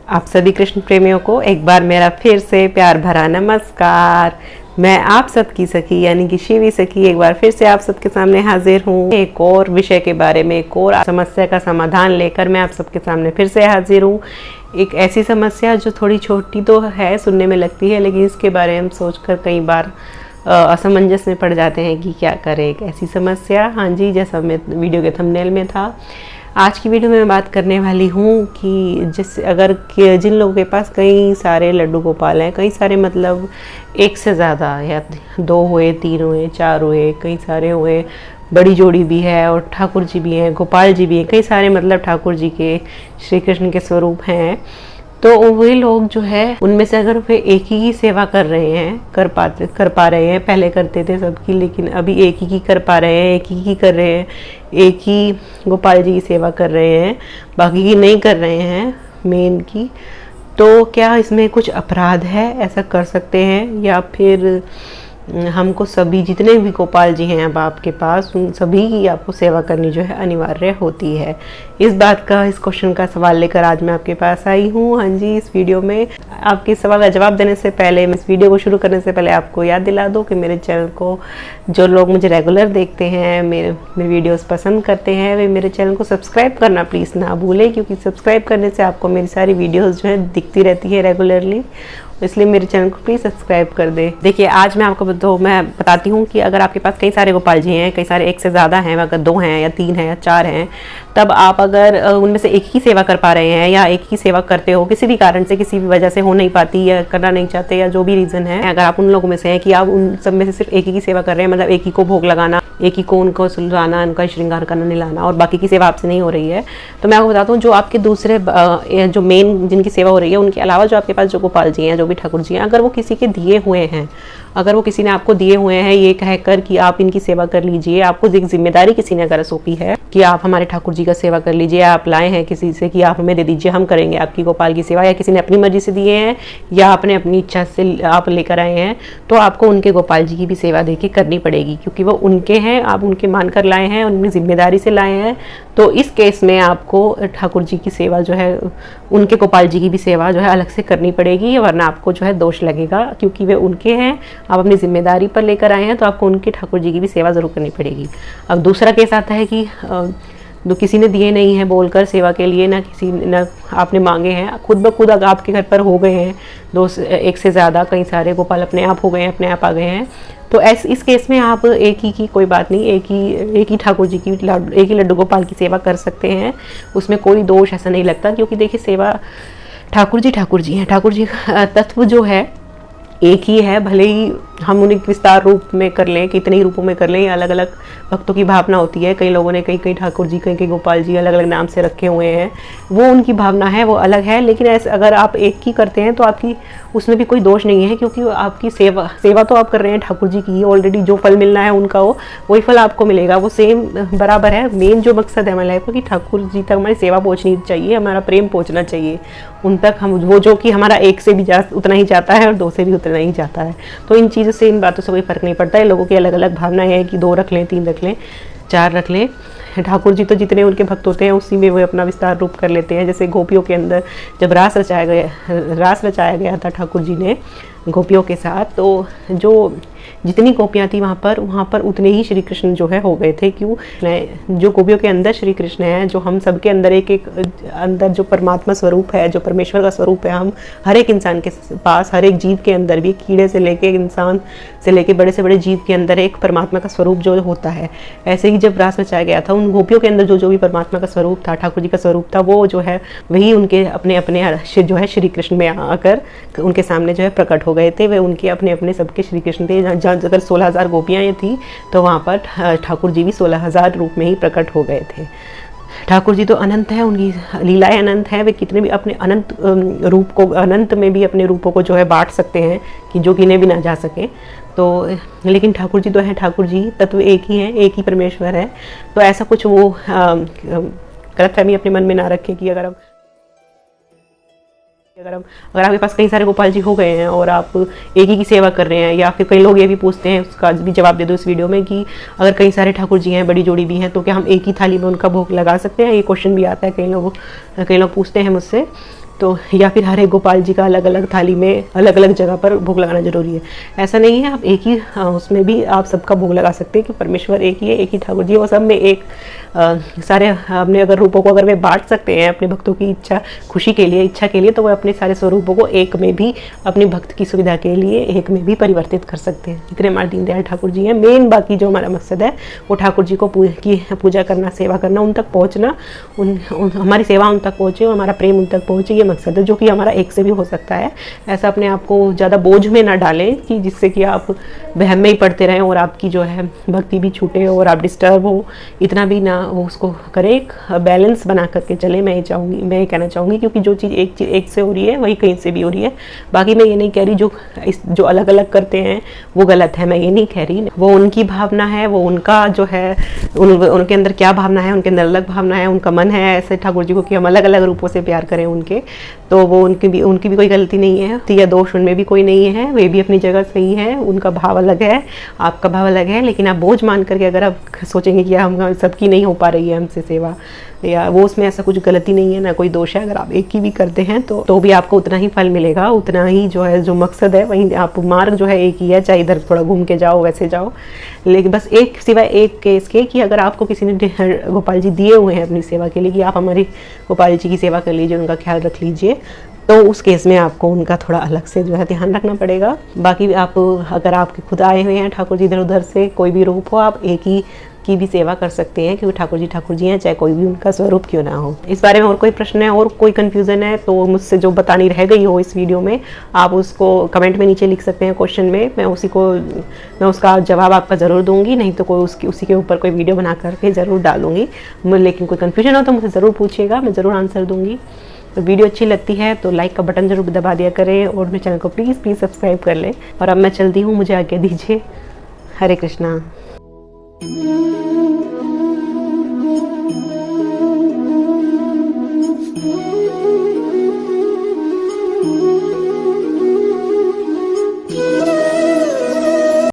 आप सभी कृष्ण प्रेमियों को एक बार मेरा फिर से प्यार भरा नमस्कार। मैं आप सबकी सखी यानी कि शिवी सखी एक बार फिर से आप सबके सामने हाजिर हूँ। एक और विषय के बारे में, एक और समस्या का समाधान लेकर मैं आप सबके सामने फिर से हाजिर हूँ। एक ऐसी समस्या जो थोड़ी छोटी तो है, सुनने में लगती है, लेकिन इसके बारे में हम सोचकर कई बार असमंजस में पड़ जाते हैं कि क्या करें। एक ऐसी समस्या, हाँ जी, जैसा मैं वीडियो के थंबनेल में था। आज की वीडियो में मैं बात करने वाली हूँ कि जिन लोगों के पास कई सारे लड्डू गोपाल हैं, कई सारे मतलब एक से ज़्यादा, या 2 हुए, 3 हुए, 4 हुए, कई सारे हुए, बड़ी जोड़ी भी है और ठाकुर जी भी हैं, गोपाल जी भी हैं, कई सारे मतलब ठाकुर जी के, श्री कृष्ण के स्वरूप हैं। तो वही लोग जो है, उनमें से अगर वे एक ही सेवा कर रहे हैं, कर पा रहे हैं, पहले करते थे सबकी, लेकिन अभी एक ही की कर पा रहे हैं, एक ही की कर रहे हैं, एक ही गोपाल जी की सेवा कर रहे हैं, बाकी की नहीं कर रहे हैं मेन की, तो क्या इसमें कुछ अपराध है? ऐसा कर सकते हैं? या फिर हमको सभी जितने भी गोपाल जी हैं अब आपके पास, उन सभी की आपको सेवा करनी जो है अनिवार्य होती है? इस क्वेश्चन का सवाल लेकर आज मैं आपके पास आई हूँ। हाँ जी, इस वीडियो में आपके सवाल का जवाब देने से पहले, मैं इस वीडियो को शुरू करने से पहले आपको याद दिला दूँ कि मेरे चैनल को जो लोग मुझे रेगुलर देखते हैं, मेरे वीडियोस पसंद करते हैं, वे मेरे चैनल को सब्सक्राइब करना प्लीज़ ना भूलें, क्योंकि सब्सक्राइब करने से आपको मेरी सारी वीडियोज़ जो है दिखती रहती है रेगुलरली, इसलिए मेरे चैनल को प्लीज़ सब्सक्राइब कर दे। देखिए, आज मैं आपको मैं बताती हूँ कि अगर आपके पास कई सारे गोपाल जी हैं, कई सारे एक से ज़्यादा हैं, अगर 2 हैं या 3 हैं या 4 हैं, तब आप अगर उनमें से एक ही सेवा कर पा रहे हैं या एक ही सेवा करते हो, किसी भी कारण से, किसी भी वजह से हो नहीं पाती या करना नहीं चाहते या जो भी रीज़न है, अगर आप उन लोगों में से हैं कि आप उन सब में से सिर्फ एक ही की सेवा कर रहे हैं, मतलब एक ही को भोग लगाना, एक ही को उनको सुलझाना, उनका श्रृंगार करना, निलाना, और बाकी की सेवा आपसे नहीं हो रही है, तो मैं आपको बताता हूँ, जो आपके दूसरे जो मेन जिनकी सेवा हो रही है, उनके अलावा जो आपके पास जो गोपाल जी हैं, जो भी ठाकुर जी हैं, अगर वो किसी के दिए हुए हैं, अगर वो किसी ने आपको दिए हुए हैं ये कहकर कि आप इनकी सेवा कर लीजिए, आपको एक जिम्मेदारी किसी ने अगर सौंपी है कि आप हमारे ठाकुर जी का सेवा कर लीजिए, आप लाए हैं किसी से कि आप हमें दे दीजिए, हम करेंगे आपकी गोपाल की सेवा, या किसी ने अपनी मर्जी से दिए हैं या आपने अपनी इच्छा से आप लेकर आए हैं, तो आपको उनके गोपाल जी की भी सेवा देके करनी पड़ेगी, क्योंकि वो उनके हैं, आप उनके मानकर लाए हैं, उनकी जिम्मेदारी से लाए हैं। तो इस केस में आपको ठाकुर जी की सेवा जो है, उनके गोपाल जी की भी सेवा जो है अलग से करनी पड़ेगी, वरना आपको जो है दोष लगेगा, क्योंकि वे उनके हैं, आप अपनी जिम्मेदारी पर लेकर आए हैं, तो आपको उनके ठाकुर जी की भी सेवा ज़रूर करनी पड़ेगी। अब दूसरा केस आता है कि किसी ने दिए नहीं है बोलकर सेवा के लिए, ना आपने मांगे हैं, खुद ब खुद अगर आपके घर पर हो गए हैं एक से ज़्यादा, कई सारे गोपाल अपने आप हो गए हैं, अपने आप आ गए हैं, तो इस केस में आप एक ही की कोई बात नहीं, एक ही ठाकुर जी की, एक ही लड्डू गोपाल की सेवा कर सकते हैं, उसमें कोई दोष ऐसा नहीं लगता, क्योंकि देखिए, सेवा ठाकुर जी हैं, ठाकुर जी का तत्व जो है एक ही है, भले ही हम उन्हें विस्तार रूप में कर लें, कितने ही रूपों में कर लें, अलग अलग भक्तों की भावना होती है, कई लोगों ने कई ठाकुर जी, कई गोपाल जी अलग अलग नाम से रखे हुए हैं, वो उनकी भावना है, वो अलग है, लेकिन ऐसे अगर आप एक ही करते हैं तो आपकी उसमें भी कोई दोष नहीं है, क्योंकि आपकी सेवा तो आप कर रहे हैं ठाकुर जी की, ऑलरेडी जो फल मिलना है उनका वही फल आपको मिलेगा, वो सेम बराबर है। मेन जो मकसद है हमारी लाइफ का कि ठाकुर जी तक हमारी सेवा पहुँचनी चाहिए, हमारा प्रेम पहुँचना चाहिए उन तक, हम वो जो कि हमारा एक से भी उतना ही जाता है और 2 से भी उतना ही जाता है। तो इन चीज़ों से, इन बातों से कोई फ़र्क नहीं पड़ता है। लोगों की अलग अलग भावनाएं हैं कि 2 रख लें, 3 रख लें, 4 रख लें। ठाकुर जी तो जितने उनके भक्त होते हैं उसी में वो अपना विस्तार रूप कर लेते हैं। जैसे गोपियों के अंदर जब रास रचाया गया था ठाकुर जी ने गोपियों के साथ, तो जो जितनी गोपियाँ थी वहाँ पर उतने ही श्री कृष्ण जो है हो गए थे। क्यों? जो गोपियों के अंदर श्री कृष्ण है, जो हम सबके अंदर एक अंदर जो परमात्मा स्वरूप है, जो परमेश्वर का स्वरूप है, हम हर एक इंसान के पास, हर एक जीव के अंदर भी, कीड़े से लेके इंसान से लेके बड़े से बड़े जीव के अंदर एक परमात्मा का स्वरूप जो होता है। ऐसे ही जब रास रचाया गया था, उन गोपियों के अंदर जो भी परमात्मा का स्वरूप था, ठाकुर जी का स्वरूप था, वो जो है वही उनके अपने जो है श्री कृष्ण में आकर उनके सामने जो है प्रकट हो गए थे। वे उनके अपने सबके श्री कृष्ण थे। अगर 16,000 गोपियाँ थी तो वहाँ पर ठाकुर जी भी 16,000 रूप में ही प्रकट हो गए थे। ठाकुर जी तो अनंत है, उनकी लीलाएं अनंत हैं, वे कितने भी अपने अनंत रूप को, अनंत में भी अपने रूपों को जो है बांट सकते हैं कि जो गिने भी ना जा सके। तो लेकिन ठाकुर जी तो हैं, ठाकुर जी तत्व एक ही हैं, एक ही परमेश्वर है। तो ऐसा कुछ वो गलतफहमी अपने मन में ना रखें कि अगर आपके पास कई सारे गोपाल जी हो गए हैं और आप एक ही की सेवा कर रहे हैं, या फिर कई लोग ये भी पूछते हैं, उसका भी जवाब दे दो इस वीडियो में, कि अगर कई सारे ठाकुर जी हैं, बड़ी जोड़ी भी हैं, तो क्या हम एक ही थाली में उनका भोग लगा सकते हैं? ये क्वेश्चन भी आता है, कई लोग पूछते हैं मुझसे। तो या फिर हर एक गोपाल जी का अलग अलग थाली में अलग अलग जगह पर भोग लगाना जरूरी है, ऐसा नहीं है। आप एक ही उसमें भी आप सबका भोग लगा सकते हैं कि परमेश्वर एक ही है, एक ही ठाकुर जी, और सब में एक सारे अपने अगर रूपों को अगर वे बांट सकते हैं अपने भक्तों की इच्छा खुशी के लिए, इच्छा के लिए, तो वह अपने सारे स्वरूपों को एक में भी अपने भक्त की सुविधा के लिए एक में भी परिवर्तित कर सकते हैं। इतने हमारे दीनदयाल ठाकुर जी हैं। मेन बाकी जो हमारा मकसद है वो ठाकुर जी को पूजा करना, सेवा करना, उन तक पहुँचना, हमारी सेवा उन तक पहुँचे और हमारा प्रेम उन तक पहुँचे, ये मकसद है, जो कि हमारा एक से भी हो सकता है। ऐसा अपने आप को ज़्यादा बोझ में ना डालें कि जिससे कि आप वहम में ही पड़ते रहें और आपकी जो है भक्ति भी छूटे और आप डिस्टर्ब हो, इतना भी ना वो उसको करें। एक बैलेंस बना करके चले, मैं ये कहना चाहूँगी, क्योंकि जो चीज़ एक से हो रही है वही कहीं से भी हो रही है। बाकी मैं ये नहीं कह रही जो अलग अलग करते हैं वो गलत है, मैं ये नहीं कह रही, वो उनकी भावना है, वो उनका जो है उनके अंदर क्या भावना है, उनके अंदर अलग भावना है, उनका मन है ऐसे ठाकुर जी को कि हम अलग अलग रूपों से प्यार करें उनके, तो वो उनकी भी कोई गलती नहीं है या दोष उनमें भी कोई नहीं है, वे भी अपनी जगह सही है, उनका भाव अलग है, आपका भाव अलग है। लेकिन आप बोझ मान करके अगर आप सोचेंगे कि हम सबकी नहीं हो पा रही है हमसे सेवा, या वो उसमें ऐसा कुछ गलती नहीं है, ना कोई दोष है। अगर आप एक की भी करते हैं तो भी आपको उतना ही फल मिलेगा, उतना ही जो है जो मकसद है वहीं आप मार्ग जो है एक ही है, चाहे इधर थोड़ा घूम के जाओ वैसे जाओ, लेकिन बस एक सिवाय एक केस के कि अगर आपको किसी ने गोपाल जी दिए हुए हैं अपनी सेवा के लिए कि आप हमारी गोपाल जी की सेवा कर लीजिए, उनका ख्याल रख लीजिए, तो उस केस में आपको उनका थोड़ा अलग से जो है ध्यान रखना पड़ेगा। बाकी आप अगर आपके खुद आए हुए हैं ठाकुर जी इधर उधर से, कोई भी रूप हो, आप एक ही की भी सेवा कर सकते हैं, क्योंकि ठाकुर जी हैं, चाहे कोई भी उनका स्वरूप क्यों ना हो। इस बारे में और कोई प्रश्न है और कोई कन्फ्यूज़न है तो मुझसे जो बतानी रह गई हो इस वीडियो में, आप उसको कमेंट में नीचे लिख सकते हैं क्वेश्चन में, मैं उसका जवाब आपका ज़रूर दूंगी, नहीं तो कोई उसी के ऊपर कोई वीडियो बना करके ज़रूर डालूंगी। लेकिन कोई कन्फ्यूजन हो तो मुझे ज़रूर पूछिएगा, मैं ज़रूर आंसर दूंगी। तो वीडियो अच्छी लगती है तो लाइक का बटन ज़रूर दबा दिया करें और मेरे चैनल को प्लीज़ सब्सक्राइब कर लें। और अब मैं चलती हूँ, मुझे आज्ञा दीजिए। हरे कृष्णा।